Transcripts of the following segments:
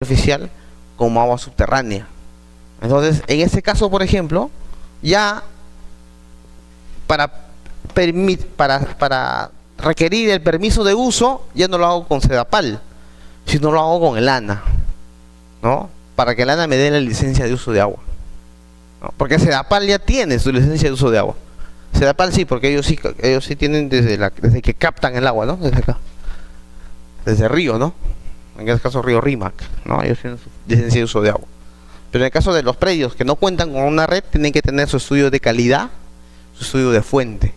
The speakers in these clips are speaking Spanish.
superficial como agua subterránea. Entonces, en este caso, por ejemplo, ya para requerir el permiso de uso, ya no lo hago con Sedapal, sino lo hago con el ANA, ¿no? Para que el ANA me dé la licencia de uso de agua, ¿no? Porque Sedapal ya tiene su licencia de uso de agua. Sedapal sí, porque ellos sí tienen desde que captan el agua, ¿no? Desde acá, desde el río, ¿no? En este caso río Rímac, ¿no? Ellos tienen su licencia de uso de agua. Pero en el caso de los predios que no cuentan con una red, tienen que tener su estudio de calidad, su estudio de fuente,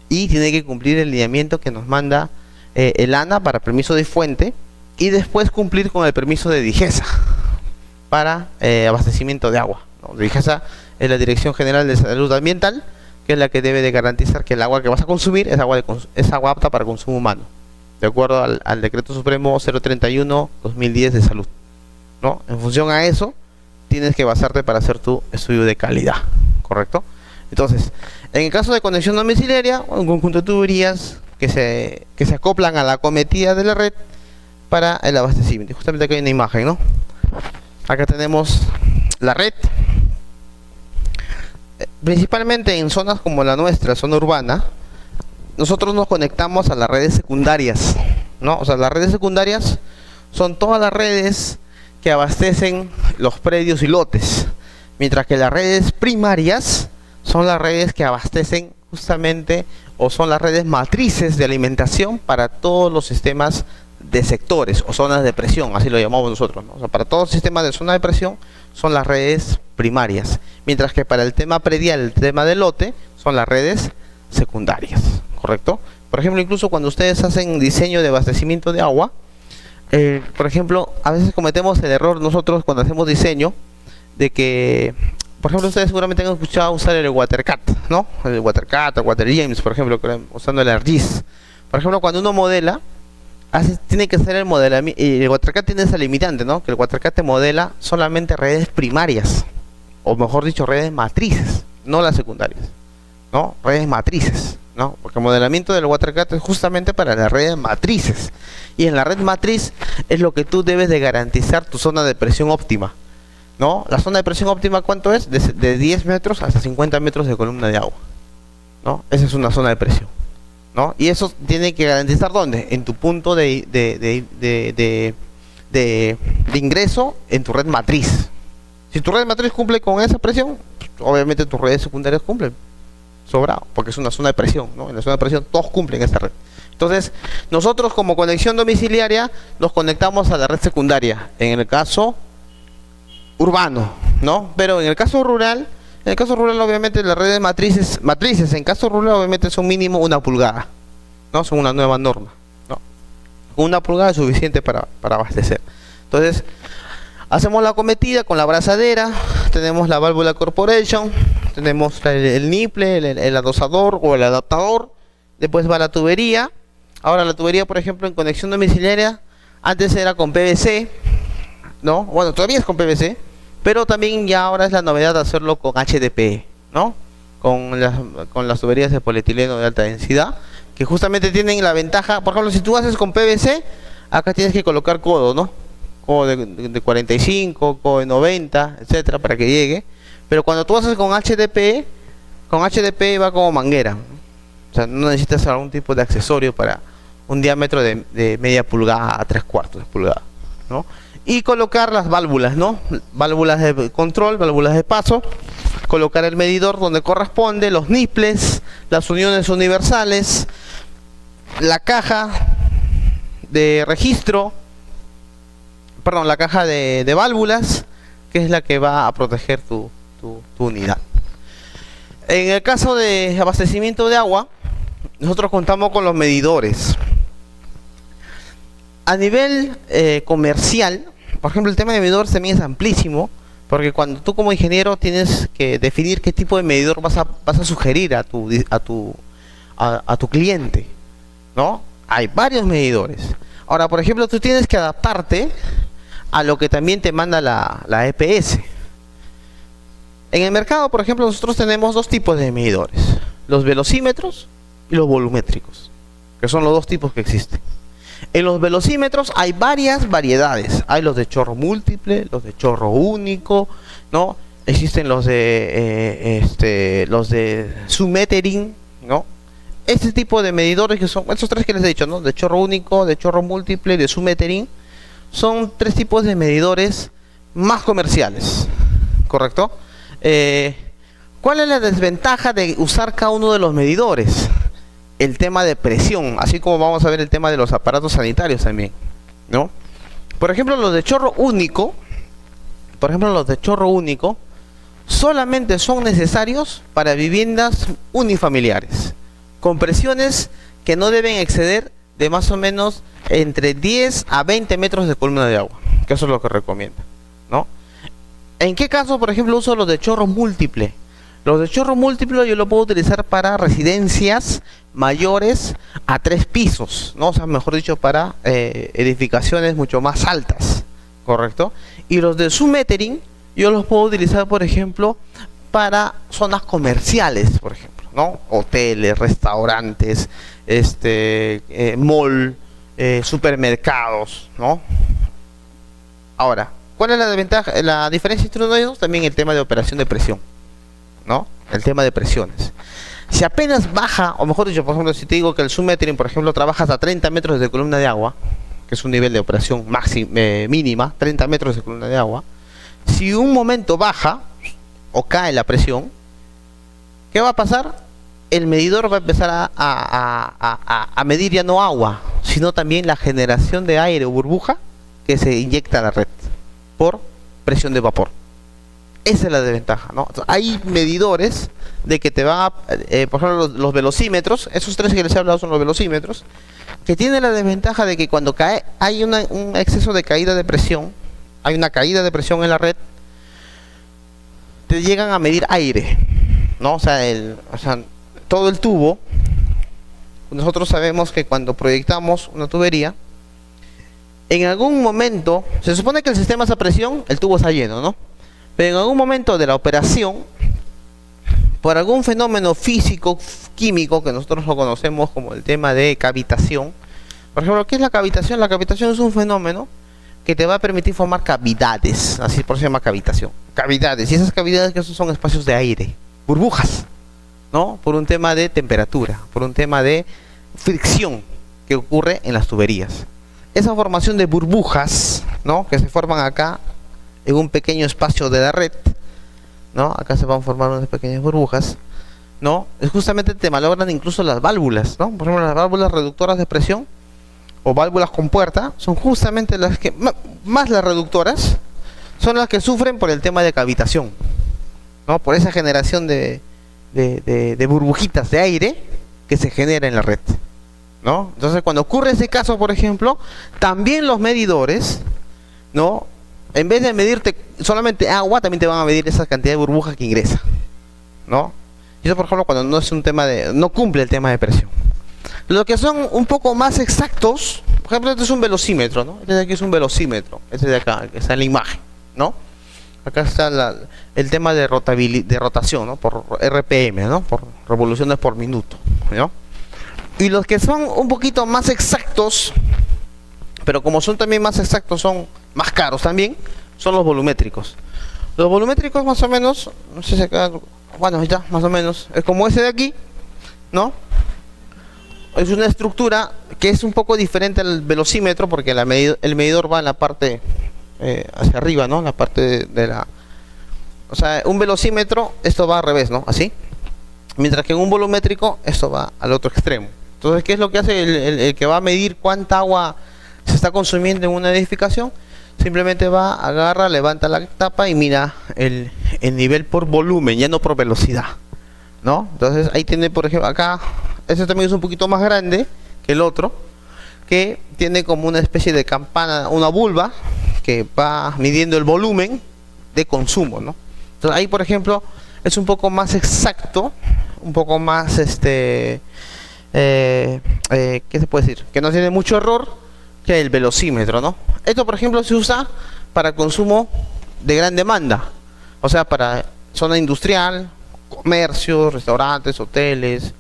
y tienen que cumplir el lineamiento que nos manda el ANA para permiso de fuente, y después cumplir con el permiso de DIGESA para abastecimiento de agua, ¿no? DIGESA es la Dirección General de Salud Ambiental, que es la que debe de garantizar que el agua que vas a consumir es agua apta para consumo humano, de acuerdo al Decreto Supremo 031/2010 de salud, ¿no? En función a eso tienes que basarte para hacer tu estudio de calidad, ¿correcto? Entonces, en el caso de conexión domiciliaria, un conjunto de tuberías que se acoplan a la acometida de la red para el abastecimiento. Justamente aquí hay una imagen, ¿no? Acá tenemos la red. Principalmente en zonas como la nuestra, zona urbana, nosotros nos conectamos a las redes secundarias, ¿no? O sea, las redes secundarias son todas las redes que abastecen los predios y lotes, mientras que las redes primarias son las redes que abastecen justamente, o son las redes matrices de alimentación para todos los sistemas de sectores o zonas de presión, así lo llamamos nosotros, ¿no? O sea, para todo el sistema de zona de presión son las redes primarias, mientras que para el tema predial, el tema de lote, son las redes secundarias, ¿correcto? Por ejemplo, incluso cuando ustedes hacen diseño de abastecimiento de agua, por ejemplo, a veces cometemos el error nosotros cuando hacemos diseño de que, por ejemplo, ustedes seguramente han escuchado usar el WaterCat, ¿no? El WaterCat o WaterJames, por ejemplo, usando el ArcGIS. Por ejemplo, cuando uno modela, tiene que ser el modelamiento, y el WaterCat tiene esa limitante, ¿no? Que el WaterCat te modela solamente redes primarias, o mejor dicho, redes matrices, no las secundarias, ¿no? Redes matrices, ¿no? Porque el modelamiento del WaterCat es justamente para las redes matrices, y en la red matriz es lo que tú debes de garantizar tu zona de presión óptima, ¿no? La zona de presión óptima, ¿cuánto es? De 10 metros hasta 50 metros de columna de agua, ¿no? Esa es una zona de presión, ¿no? Y eso tiene que garantizar, ¿dónde? En tu punto de ingreso en tu red matriz. Si tu red matriz cumple con esa presión, obviamente tus redes secundarias cumplen sobrado, porque es una zona de presión, ¿no? En la zona de presión todos cumplen esa red. Entonces, nosotros como conexión domiciliaria nos conectamos a la red secundaria, en el caso urbano, ¿no? Pero en el caso rural, obviamente las redes matrices en caso rural obviamente son mínimo 1 pulgada, ¿no? Son una nueva norma, ¿no? 1 pulgada es suficiente para abastecer. Entonces, hacemos la acometida con la abrazadera, tenemos la válvula corporation, tenemos el niple, el adosador o el adaptador, después va la tubería. Ahora la tubería, por ejemplo, en conexión domiciliaria, antes era con PVC, ¿no? Bueno, todavía es con PVC, pero también ya ahora es la novedad hacerlo con HDPE, ¿no? Con las tuberías de polietileno de alta densidad, que justamente tienen la ventaja. Por ejemplo, si tú haces con PVC, acá tienes que colocar codo, ¿no? Codo de 45, codo de 90, etcétera, para que llegue. Pero cuando tú haces con HDPE va como manguera. O sea, no necesitas algún tipo de accesorio para un diámetro de media pulgada a 3/4 de pulgada, ¿no? Y colocar las válvulas, ¿no? Válvulas de control, válvulas de paso, colocar el medidor donde corresponde, los niples, las uniones universales, la caja de registro, perdón, la caja de válvulas, que es la que va a proteger tu unidad. En el caso de abastecimiento de agua, nosotros contamos con los medidores. A nivel comercial, por ejemplo, el tema de medidores también es amplísimo, porque cuando tú como ingeniero tienes que definir qué tipo de medidor vas a sugerir a tu cliente, ¿no? Hay varios medidores. Ahora, por ejemplo, tú tienes que adaptarte a lo que también te manda la EPS. En el mercado, por ejemplo, nosotros tenemos dos tipos de medidores: los velocímetros y los volumétricos, que son los dos tipos que existen. En los velocímetros hay varias variedades. Hay los de chorro múltiple, los de chorro único, ¿no? Existen los de submetering, ¿no? Este tipo de medidores, que son esos tres que les he dicho, ¿no? De chorro único, de chorro múltiple y de submetering, son tres tipos de medidores más comerciales, ¿correcto? ¿Cuál es la desventaja de usar cada uno de los medidores? El tema de presión, así como vamos a ver el tema de los aparatos sanitarios también, ¿no? Por ejemplo, los de chorro único, solamente son necesarios para viviendas unifamiliares, con presiones que no deben exceder de más o menos entre 10 a 20 metros de columna de agua, que eso es lo que recomienda, ¿no? ¿En qué caso, por ejemplo, uso los de chorro múltiple? Los de chorro múltiple yo lo puedo utilizar para residencias mayores a 3 pisos, ¿no? O sea, mejor dicho, para edificaciones mucho más altas, ¿correcto? Y los de submetering yo los puedo utilizar, por ejemplo, para zonas comerciales, por ejemplo, ¿no? Hoteles, restaurantes, mall, supermercados, ¿no? Ahora, ¿cuál es la desventaja? La diferencia entre uno de ellos, también el tema de operación de presión, ¿no? El tema de presiones. Si apenas baja, o mejor dicho, por ejemplo, si te digo que el submetering, por ejemplo, trabajas a 30 metros de columna de agua, que es un nivel de operación mínima, 30 metros de columna de agua, si un momento baja o cae la presión, ¿qué va a pasar? El medidor va a empezar a medir ya no agua, sino también la generación de aire o burbuja que se inyecta a la red por presión de vapor. Esa es la desventaja, ¿no? Hay medidores de que te van a, por ejemplo, los velocímetros, esos tres que les he hablado son los velocímetros, que tienen la desventaja de que cuando cae, hay un exceso de caída de presión, hay una caída de presión en la red, te llegan a medir aire, ¿no? O sea, todo el tubo, nosotros sabemos que cuando proyectamos una tubería, en algún momento, se supone que el sistema es a presión, el tubo está lleno, ¿no? Pero en algún momento de la operación, por algún fenómeno físico, químico, que nosotros lo conocemos como el tema de cavitación. Por ejemplo, ¿qué es la cavitación? La cavitación es un fenómeno que te va a permitir formar cavidades, así por eso se llama cavitación. Cavidades, y esas cavidades que son espacios de aire, burbujas, ¿no? Por un tema de temperatura, por un tema de fricción que ocurre en las tuberías. Esa formación de burbujas, ¿no? Que se forman acá en un pequeño espacio de la red, ¿no? Acá se van a formar unas pequeñas burbujas, ¿no? Es justamente te malogran incluso las válvulas, ¿no? Por ejemplo, las válvulas reductoras de presión o válvulas con puerta son justamente las que, más las reductoras, son las que sufren por el tema de cavitación, ¿no? Por esa generación de burbujitas de aire que se genera en la red, ¿no? Entonces, cuando ocurre ese caso, por ejemplo, también los medidores, ¿no? En vez de medirte solamente agua, también te van a medir esa cantidad de burbujas que ingresa, ¿no? Y eso, por ejemplo, cuando no es un tema no cumple el tema de presión. Lo que son un poco más exactos, por ejemplo, este es un velocímetro, ¿no? Este de aquí es un velocímetro, este de acá, que está en la imagen, ¿no? Acá está el tema de rotación, ¿no? Por RPM, ¿no? Por revoluciones por minuto, ¿no? Y los que son un poquito más exactos, pero como son también más exactos, son más caros también, son los volumétricos. Los volumétricos más o menos, no sé si acá, bueno, ya, más o menos, es como ese de aquí, ¿no? Es una estructura que es un poco diferente al velocímetro, porque el medidor va en la parte hacia arriba, ¿no? La parte de la... O sea, un velocímetro, esto va al revés, ¿no? Así. Mientras que en un volumétrico, esto va al otro extremo. Entonces, ¿qué es lo que hace el que va a medir cuánta agua se está consumiendo en una edificación? Simplemente va, agarra, levanta la tapa y mira el nivel por volumen, ya no por velocidad, ¿no? Entonces ahí tiene, por ejemplo, acá, este también es un poquito más grande que el otro, que tiene como una especie de campana, una vulva, que va midiendo el volumen de consumo, ¿no? Entonces ahí, por ejemplo, es un poco más exacto, un poco más, ¿qué se puede decir? Que no tiene mucho error que el velocímetro, ¿no? Esto, por ejemplo, se usa para consumo de gran demanda, o sea, para zona industrial, comercios, restaurantes, hoteles,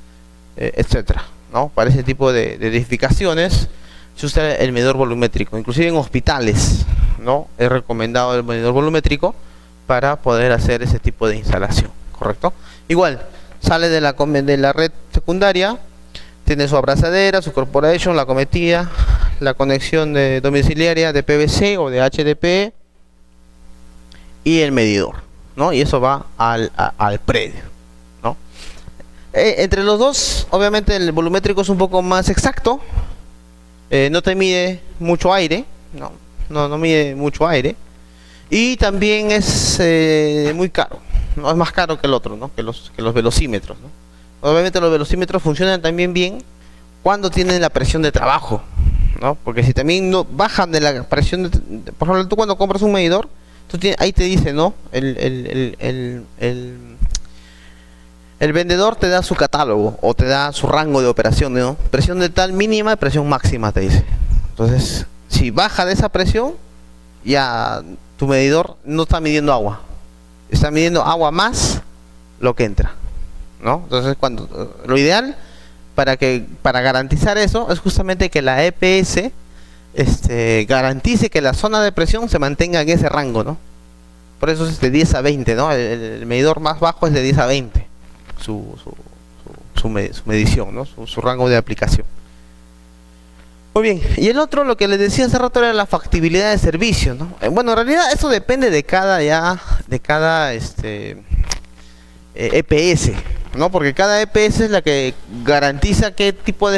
etcétera, ¿no? Para ese tipo de edificaciones se usa el medidor volumétrico. Inclusive en hospitales, ¿no? Es recomendado el medidor volumétrico para poder hacer ese tipo de instalación, ¿correcto? Igual, sale de la red secundaria, tiene su abrazadera, su corporation, la cometida, la conexión domiciliaria de PVC o de HDPE y el medidor, ¿no? Y eso va al predio, ¿no? Entre los dos, obviamente el volumétrico es un poco más exacto, no te mide mucho aire, no mide mucho aire, y también es muy caro, no es más caro que el otro, ¿no? que los velocímetros, ¿no? Obviamente los velocímetros funcionan también bien cuando tienen la presión de trabajo, ¿no? Porque si también no bajan de la presión por ejemplo, tú cuando compras un medidor, ahí te dice, ¿no? El vendedor te da su catálogo o te da su rango de operación, ¿no? Presión de tal mínima y presión máxima te dice. Entonces, si baja de esa presión, ya tu medidor no está midiendo agua, está midiendo agua más lo que entra, ¿no? Entonces, lo ideal para garantizar eso es justamente que la EPS garantice que la zona de presión se mantenga en ese rango, ¿no? Por eso es de 10 a 20, ¿no? El medidor más bajo es de 10 a 20, su medición, ¿no? Su rango de aplicación. Muy bien, y el otro, lo que les decía hace rato, era la factibilidad de servicio, ¿no? Bueno, en realidad eso depende de cada EPS, ¿no? Porque cada EPS es la que garantiza qué tipo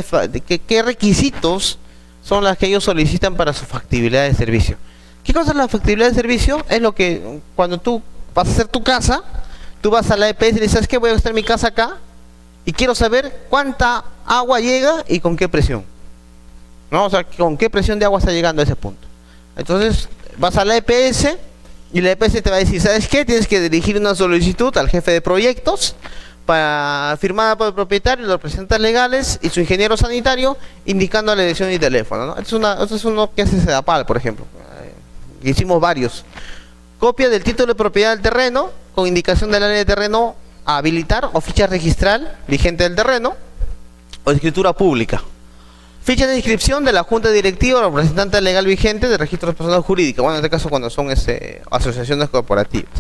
qué requisitos son las que ellos solicitan para su factibilidad de servicio. ¿Qué cosa es la factibilidad de servicio? Es lo que cuando tú vas a hacer tu casa, tú vas a la EPS y le dices, ¿sabes qué? Voy a hacer mi casa acá y quiero saber cuánta agua llega y con qué presión, ¿no? O sea, con qué presión de agua está llegando a ese punto. Entonces vas a la EPS y la EPS te va a decir, ¿sabes qué? Tienes que dirigir una solicitud al jefe de proyectos firmada por el propietario, los representantes legales y su ingeniero sanitario, indicando la dirección y teléfono, ¿no? Esto es uno que hace Sedapal, por ejemplo. Hicimos varios. Copia del título de propiedad del terreno con indicación del área de terreno a habilitar o ficha registral vigente del terreno o escritura pública. Ficha de inscripción de la junta directiva o representante legal vigente de registro de personas jurídicas. Bueno, en este caso cuando son asociaciones corporativas.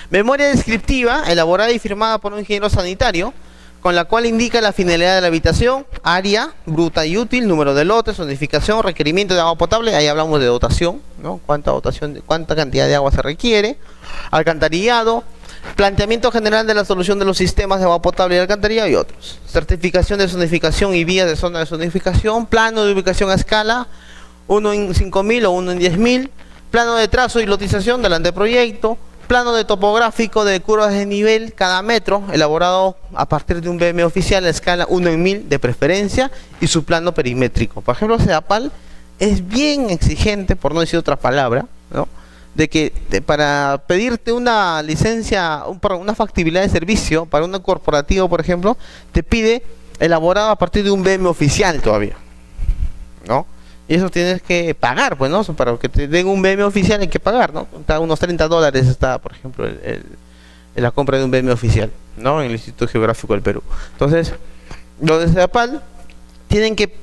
Memoria descriptiva elaborada y firmada por un ingeniero sanitario, con la cual indica la finalidad de la habitación, área, bruta y útil, número de lotes, zonificación, requerimiento de agua potable. Ahí hablamos de dotación, ¿no? Cuánta cantidad de agua se requiere, alcantarillado, planteamiento general de la solución de los sistemas de agua potable y alcantarillado y otros. Certificación de zonificación y vías de zona de zonificación, plano de ubicación a escala, 1 en 5000 o 1 en 10000, plano de trazo y lotización del anteproyecto, plano de topográfico de curvas de nivel cada metro, elaborado a partir de un BM oficial a escala 1 en 1000 de preferencia, y su plano perimétrico. Por ejemplo, Sedapal es bien exigente, por no decir otra palabra, ¿no? De que para pedirte una licencia, una factibilidad de servicio para un corporativo, por ejemplo, te pide elaborado a partir de un BM oficial todavía, ¿no? Y eso tienes que pagar, pues, ¿no? Para que te den un BM oficial hay que pagar, ¿no? Está unos $30 está, por ejemplo, la compra de un BM oficial, ¿no? En el Instituto Geográfico del Perú. Entonces, los de Sedapal tienen que,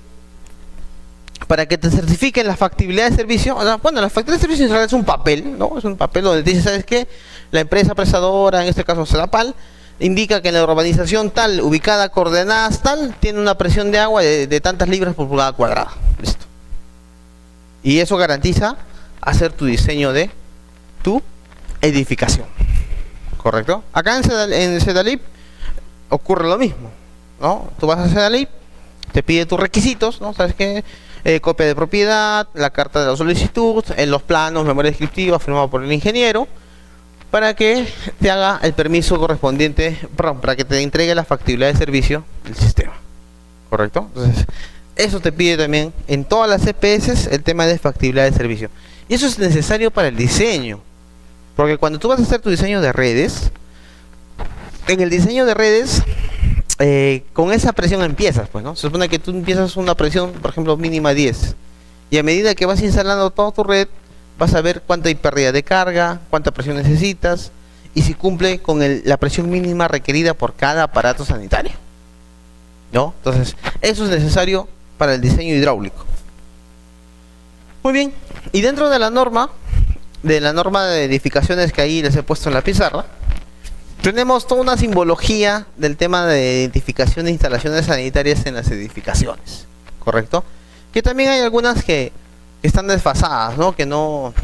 para que te certifiquen la factibilidad de servicio, bueno, la factibilidad de servicio en realidad es un papel, ¿no? Es un papel donde dice, ¿sabes qué? La empresa prestadora, en este caso Sedapal, indica que en la urbanización tal, ubicada a coordenadas tal, tiene una presión de agua de tantas libras por pulgada cuadrada. Listo. Y eso garantiza hacer tu diseño de tu edificación. ¿Correcto? Acá en Sedalip ocurre lo mismo, ¿no? Tú vas a Sedalip, te pide tus requisitos, ¿no? ¿Sabes qué? Copia de propiedad, la carta de la solicitud, en los planos, memoria descriptiva firmado por el ingeniero, para que te haga el permiso correspondiente, perdón, para que te entregue la factibilidad de servicio del sistema. ¿Correcto? Entonces, eso te pide también en todas las EPS el tema de factibilidad de servicio. Y eso es necesario para el diseño. Porque cuando tú vas a hacer tu diseño de redes, en el diseño de redes, con esa presión empiezas, pues, ¿no? Se supone que tú empiezas una presión, por ejemplo, mínima 10. Y a medida que vas instalando toda tu red, vas a ver cuánta hay pérdida de carga, cuánta presión necesitas, y si cumple con la presión mínima requerida por cada aparato sanitario, ¿no? Entonces, eso es necesario para el diseño hidráulico. Muy bien, y dentro de la norma de edificaciones que ahí les he puesto en la pizarra, tenemos toda una simbología del tema de identificación de instalaciones sanitarias en las edificaciones, ¿correcto? Que también hay algunas que están desfasadas, ¿no? Que no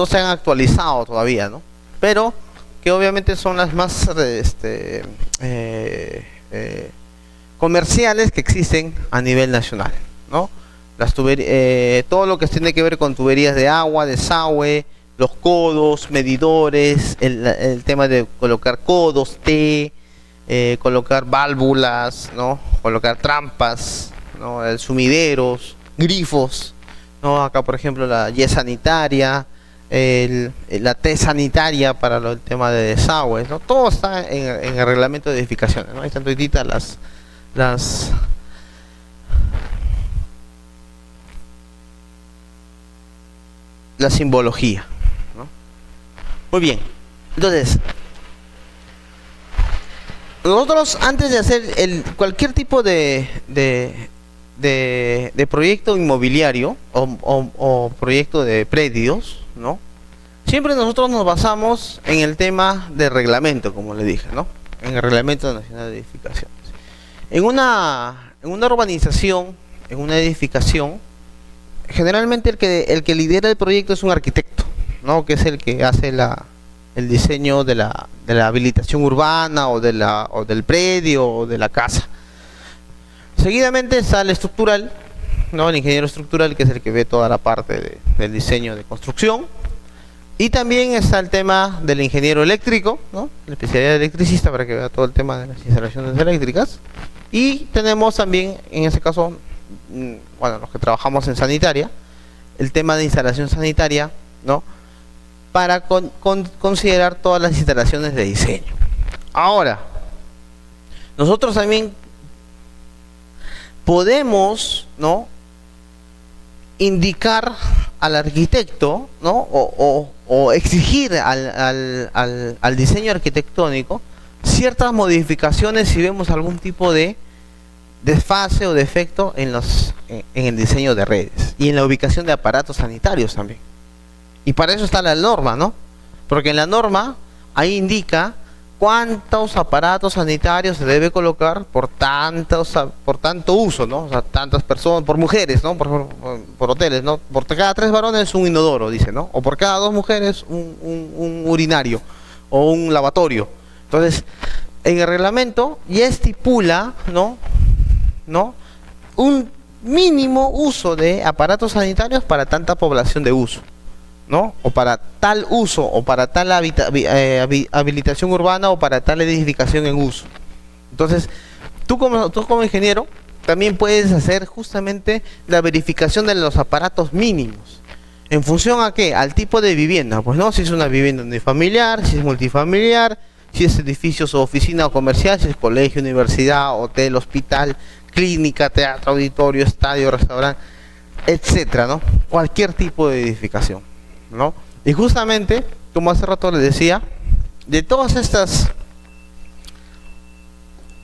se han actualizado todavía, ¿no? Pero que obviamente son las más comerciales que existen a nivel nacional, ¿no? Todo lo que tiene que ver con tuberías de agua, desagüe, los codos, medidores, el tema de colocar codos, colocar válvulas, ¿no? Colocar trampas, ¿no? Sumideros, grifos, ¿no? Acá por ejemplo la Y sanitaria, la T sanitaria para el tema de desagües, ¿no? Todo está en el reglamento de edificaciones, ¿no? Ahí están toditas la simbología, ¿no? Muy bien, entonces nosotros antes de hacer cualquier tipo de proyecto inmobiliario o proyecto de predios, ¿no? Siempre nosotros nos basamos en el tema de reglamento, como le dije, ¿no? En el Reglamento Nacional de Edificaciones. En una urbanización, en una edificación, generalmente el que lidera el proyecto es un arquitecto, ¿no? Que es el que hace el diseño de la habilitación urbana o del predio o de la casa. Seguidamente está el estructural, ¿no? El ingeniero estructural, que es el que ve toda la parte del diseño de construcción. Y también está el tema del ingeniero eléctrico, ¿no? La especialidad de electricista, para que vea todo el tema de las instalaciones eléctricas. Y tenemos también, en ese caso, bueno, los que trabajamos en sanitaria, el tema de instalación sanitaria, ¿no? Para considerar todas las instalaciones de diseño. Ahora, nosotros también podemos, ¿no?, indicar al arquitecto, ¿no?, o exigir al diseño arquitectónico ciertas modificaciones si vemos algún tipo de desfase o defecto en el diseño de redes y en la ubicación de aparatos sanitarios también. Y para eso está la norma, ¿no? Porque en la norma ahí indica cuántos aparatos sanitarios se debe colocar por tanto uso, ¿no? O sea, tantas personas, por mujeres, ¿no? Por hoteles, ¿no? Por cada 3 varones un inodoro, dice, ¿no? O por cada 2 mujeres un urinario o un lavatorio. Entonces, en el reglamento ya estipula, ¿no? Un mínimo uso de aparatos sanitarios para tanta población de uso, ¿no? O para tal uso, o para tal habilitación urbana, o para tal edificación en uso. Entonces, tú como ingeniero también puedes hacer justamente la verificación de los aparatos mínimos. ¿En función a qué? Al tipo de vivienda. Pues no, si es una vivienda unifamiliar, si es multifamiliar, si es edificios o oficina o comercial, si es colegio, universidad, hotel, hospital, clínica, teatro, auditorio, estadio, restaurante, etcétera, ¿no? Cualquier tipo de edificación, ¿no? Y justamente, como hace rato les decía, de todas estas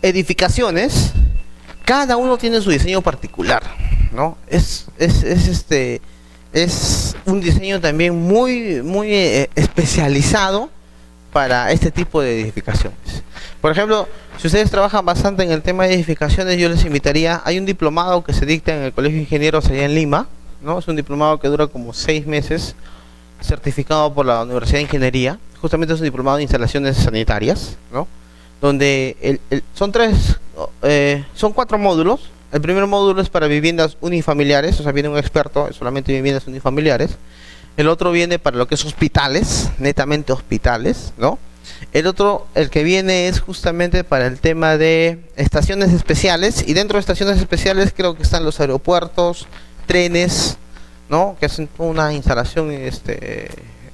edificaciones, cada uno tiene su diseño particular, ¿no? Es un diseño también muy especializado para este tipo de edificaciones. Por ejemplo, si ustedes trabajan bastante en el tema de edificaciones, yo les invitaría, hay un diplomado que se dicta en el Colegio de Ingenieros allá en Lima, ¿no? Es un diplomado que dura como 6 meses, certificado por la Universidad de Ingeniería. Justamente es un diplomado de instalaciones sanitarias, ¿no? Donde son 4 módulos. El primer módulo es para viviendas unifamiliares, o sea, viene un experto solamente en viviendas unifamiliares. El otro viene para lo que es hospitales, netamente hospitales, ¿no? El que viene es justamente para el tema de estaciones especiales, y dentro de estaciones especiales creo que están los aeropuertos, trenes, ¿no? Que es una instalación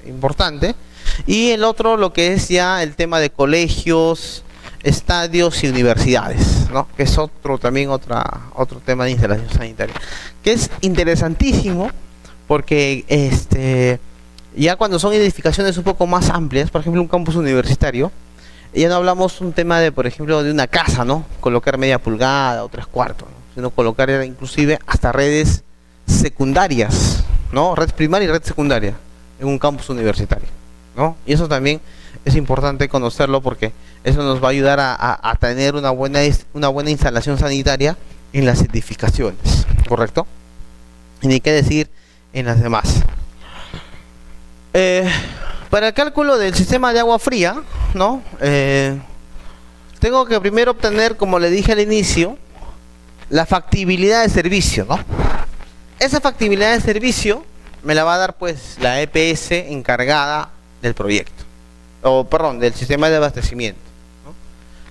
importante. Y el otro, lo que es ya el tema de colegios, estadios y universidades, ¿no? Que es otro tema de instalación sanitaria, que es interesantísimo, porque ya cuando son edificaciones un poco más amplias, por ejemplo un campus universitario, ya no hablamos un tema de, por ejemplo, de una casa, ¿no? Colocar media pulgada o 3/4, ¿no? sino colocar inclusive hasta redes secundarias, ¿no? Red primaria y red secundaria en un campus universitario, ¿no? Y eso también es importante conocerlo porque eso nos va a ayudar a tener una buena instalación sanitaria en las edificaciones, ¿correcto? Y ni qué decir en las demás. Para el cálculo del sistema de agua fría, ¿no? Tengo que primero obtener, como le dije al inicio, la factibilidad de servicio, ¿no? Esa factibilidad de servicio me la va a dar pues la EPS encargada del proyecto, o perdón, del sistema de abastecimiento, ¿no?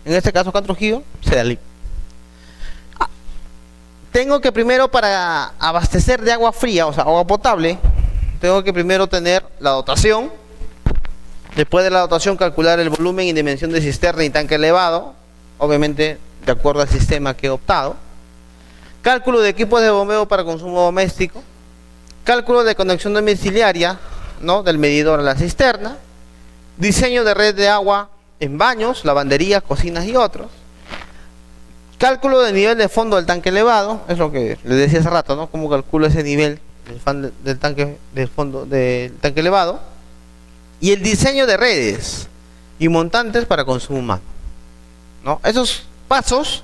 En este caso acá en Trujillo, SEDALIP. Tengo que primero, para abastecer de agua fría, o sea, agua potable, tengo que primero tener la dotación. Después de la dotación, calcular el volumen y dimensión de cisterna y tanque elevado, obviamente de acuerdo al sistema que he optado. Cálculo de equipos de bombeo para consumo doméstico. Cálculo de conexión domiciliaria, ¿no?, del medidor a la cisterna. Diseño de red de agua en baños, lavanderías, cocinas y otros. Cálculo del nivel de fondo del tanque elevado, es lo que les decía hace rato, ¿no? Cómo calculo ese nivel del tanque del fondo del tanque elevado. Y el diseño de redes y montantes para consumo humano, ¿no? Esos pasos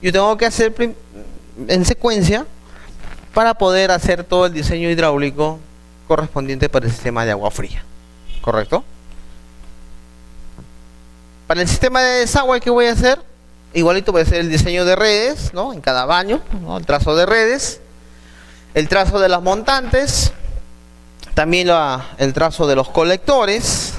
yo tengo que hacer en secuencia para poder hacer todo el diseño hidráulico correspondiente para el sistema de agua fría, ¿correcto? Para el sistema de desagüe, ¿qué voy a hacer? Igualito voy a hacer el diseño de redes, ¿no?, en cada baño, ¿no?, el trazo de redes, el trazo de las montantes, también el trazo de los colectores,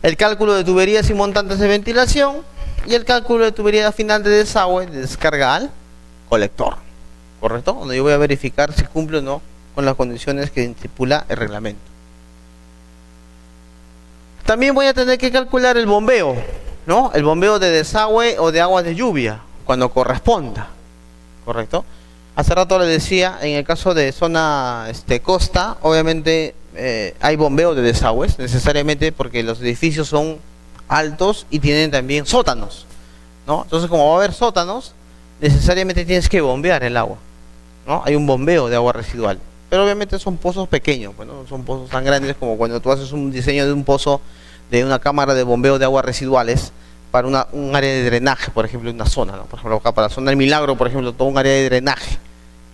el cálculo de tuberías y montantes de ventilación y el cálculo de tubería final de desagüe de descarga al colector, ¿correcto? Donde yo voy a verificar si cumple o no con las condiciones que estipula el reglamento. También voy a tener que calcular el bombeo, ¿no? El bombeo de desagüe o de aguas de lluvia, cuando corresponda, ¿correcto? Hace rato les decía, en el caso de zona costa, obviamente hay bombeo de desagües, necesariamente porque los edificios son altos y tienen también sótanos, ¿no? Entonces, como va a haber sótanos, necesariamente tienes que bombear el agua, ¿no? Hay un bombeo de agua residual, pero obviamente son pozos pequeños, bueno, no son pozos tan grandes como cuando tú haces un diseño de un pozo, de una cámara de bombeo de aguas residuales para un área de drenaje, por ejemplo, en una zona, ¿no? Por ejemplo, acá para la zona del Milagro, por ejemplo, todo un área de drenaje,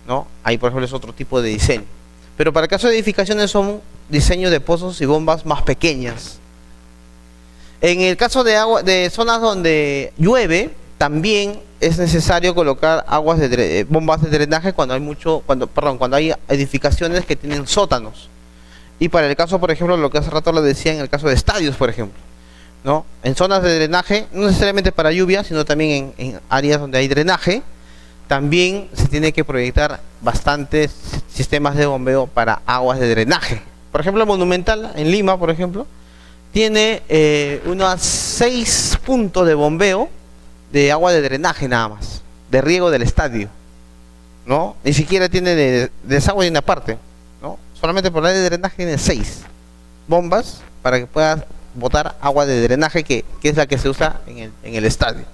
¿no? Ahí, por ejemplo, es otro tipo de diseño. Pero para el caso de edificaciones son diseños de pozos y bombas más pequeñas. En el caso de de zonas donde llueve, también es necesario colocar bombas de drenaje cuando hay edificaciones que tienen sótanos. Y para el caso, por ejemplo, lo que hace rato les decía, en el caso de estadios, por ejemplo, ¿no? En zonas de drenaje, no necesariamente para lluvia, sino también en áreas donde hay drenaje, también se tiene que proyectar bastantes sistemas de bombeo para aguas de drenaje. Por ejemplo, el Monumental en Lima, por ejemplo, tiene unos 6 puntos de bombeo de agua de drenaje nada más, de riego del estadio, ¿no? Ni siquiera tiene de desagüe en una parte, ¿no? Solamente por la de drenaje tiene 6 bombas para que puedas botar agua de drenaje, que es la que se usa en el estadio.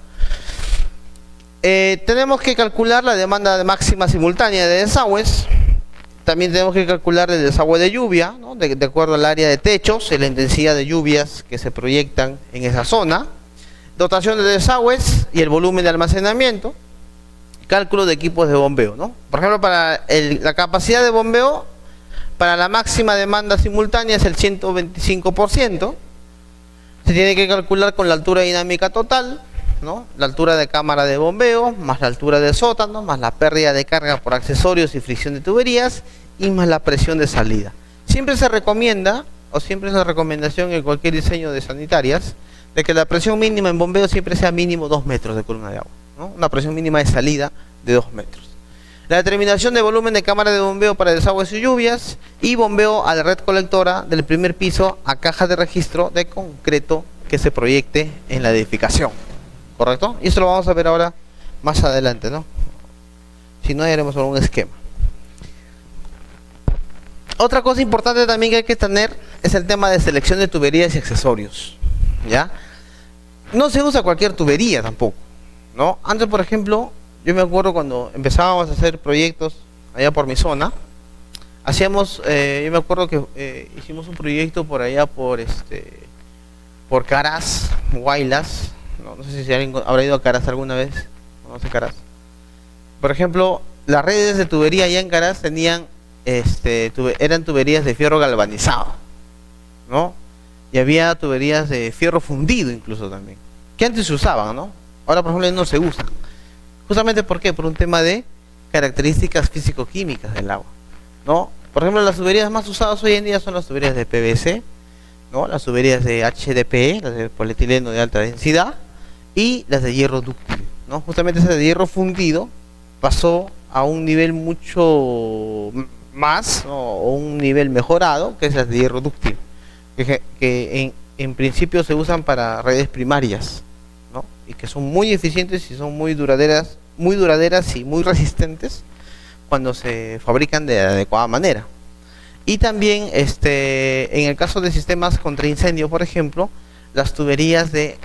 Tenemos que calcular la demanda máxima simultánea de desagües. También tenemos que calcular el desagüe de lluvia, ¿no? de acuerdo al área de techos y la intensidad de lluvias que se proyectan en esa zona. Dotación de desagües y el volumen de almacenamiento. Cálculo de equipos de bombeo, ¿no? Por ejemplo, para la capacidad de bombeo, para la máxima demanda simultánea es el 125%. Se tiene que calcular con la altura dinámica total, ¿no? La altura de cámara de bombeo, más la altura de sótano, más la pérdida de carga por accesorios y fricción de tuberías, y más la presión de salida. Siempre se recomienda, o siempre es la recomendación en cualquier diseño de sanitarias, de que la presión mínima en bombeo siempre sea mínimo 2 metros de columna de agua, ¿no? Una presión mínima de salida de 2 metros. La determinación de volumen de cámara de bombeo para desagües y lluvias, y bombeo a la red colectora del primer piso a caja de registro de concreto que se proyecte en la edificación, ¿correcto? Y eso lo vamos a ver ahora más adelante, ¿no? Si no, ya haremos algún esquema. Otra cosa importante también que hay que tener es el tema de selección de tuberías y accesorios, ¿ya? No se usa cualquier tubería tampoco, ¿no? Antes, por ejemplo, yo me acuerdo cuando empezábamos a hacer proyectos allá por mi zona, hacíamos, yo me acuerdo que hicimos un proyecto por allá por Caraz, Huaylas, no sé si alguien habrá ido a Caraz alguna vez, no sé Caraz. Por ejemplo, las redes de tubería allá en Caraz tenían, eran tuberías de fierro galvanizado, ¿no? Y había tuberías de fierro fundido incluso también, que antes se usaban, ¿no? Ahora, por ejemplo, no se usan. Justamente, ¿por qué? Por un tema de características físico-químicas del agua, ¿no? Por ejemplo, las tuberías más usadas hoy en día son las tuberías de PVC, ¿no? Las tuberías de HDPE, las de polietileno de alta densidad, y las de hierro dúctil, ¿no? Justamente esa de hierro fundido pasó a un nivel mucho más, ¿no? O un nivel mejorado, que es las de hierro dúctil, que en principio se usan para redes primarias, ¿no? Y que son muy eficientes y son muy duraderas y muy resistentes cuando se fabrican de adecuada manera. Y también en el caso de sistemas contra incendio, por ejemplo, las tuberías de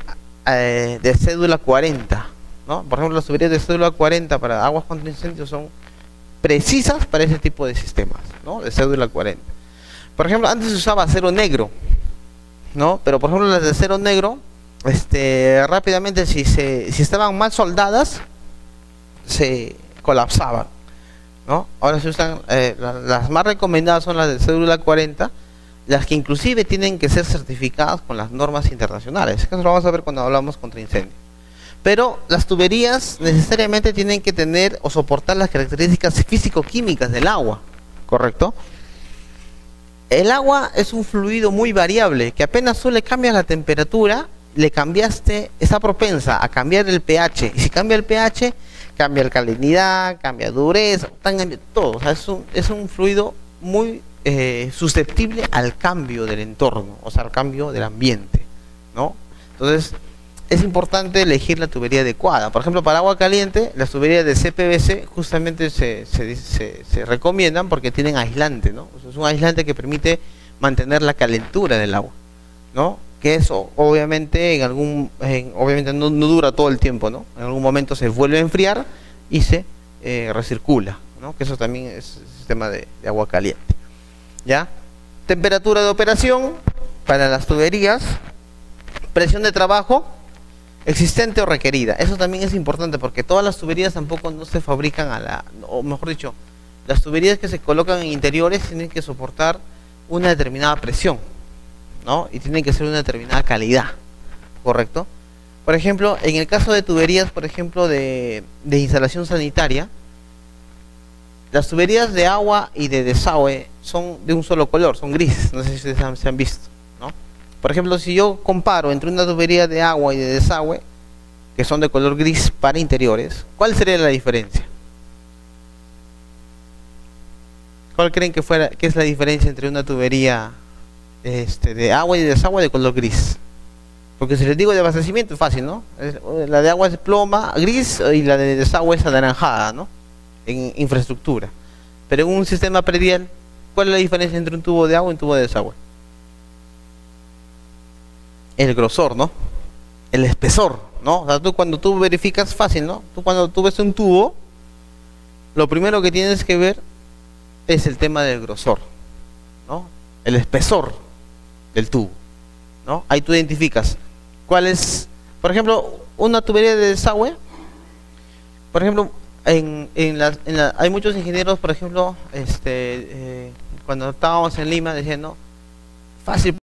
cédula 40, ¿no? Por ejemplo, las tuberías de cédula 40 para aguas contra incendios son precisas para ese tipo de sistemas, ¿no? De cédula 40. Por ejemplo, antes se usaba acero negro, ¿no? Pero por ejemplo las de acero negro, rápidamente si estaban mal soldadas, se colapsaban, ¿no? Ahora se usan, las más recomendadas son las de cédula 40, las que inclusive tienen que ser certificadas con las normas internacionales. Eso lo vamos a ver cuando hablamos contra incendio. Pero las tuberías necesariamente tienen que tener o soportar las características físico-químicas del agua, ¿correcto? El agua es un fluido muy variable, que apenas tú le cambias la temperatura, está propensa a cambiar el pH, y si cambia el pH, cambia la alcalinidad, cambia dureza, cambia todo. O sea, es un fluido muy susceptible al cambio del entorno, o sea, al cambio del ambiente, ¿no? Entonces, es importante elegir la tubería adecuada. Por ejemplo, para agua caliente, las tuberías de CPVC justamente se recomiendan porque tienen aislante, ¿no? O sea, es un aislante que permite mantener la calentura del agua, ¿no? Que eso obviamente obviamente no dura todo el tiempo, ¿no? En algún momento se vuelve a enfriar y se recircula, ¿no? Que eso también es el sistema de agua caliente. ¿Ya? Temperatura de operación para las tuberías, presión de trabajo existente o requerida. Eso también es importante porque todas las tuberías tampoco no se fabrican o mejor dicho, las tuberías que se colocan en interiores tienen que soportar una determinada presión, ¿no? Y tienen que ser una determinada calidad, ¿correcto? Por ejemplo, en el caso de tuberías, por ejemplo, de instalación sanitaria, las tuberías de agua y de desagüe son de un solo color, son grises, no sé si ustedes se han visto, ¿no? Por ejemplo, si yo comparo entre una tubería de agua y de desagüe, que son de color gris para interiores, ¿cuál sería la diferencia? ¿Cuál creen que es la diferencia entre una tubería de agua y de desagüe de color gris? Porque si les digo de abastecimiento es fácil, ¿no? La de agua es ploma, gris, y la de desagüe es anaranjada, ¿no? En infraestructura. Pero en un sistema predial, ¿cuál es la diferencia entre un tubo de agua y un tubo de desagüe? El grosor, ¿no? El espesor, ¿no? O sea, cuando tú verificas fácil, ¿no? Cuando tú ves un tubo, lo primero que tienes que ver es el tema del grosor, ¿no? El espesor del tubo, ¿no? Ahí tú identificas cuál es, por ejemplo, una tubería de desagüe. Por ejemplo, hay muchos ingenieros, por ejemplo, cuando estábamos en Lima, decían, ¿no? Fácil.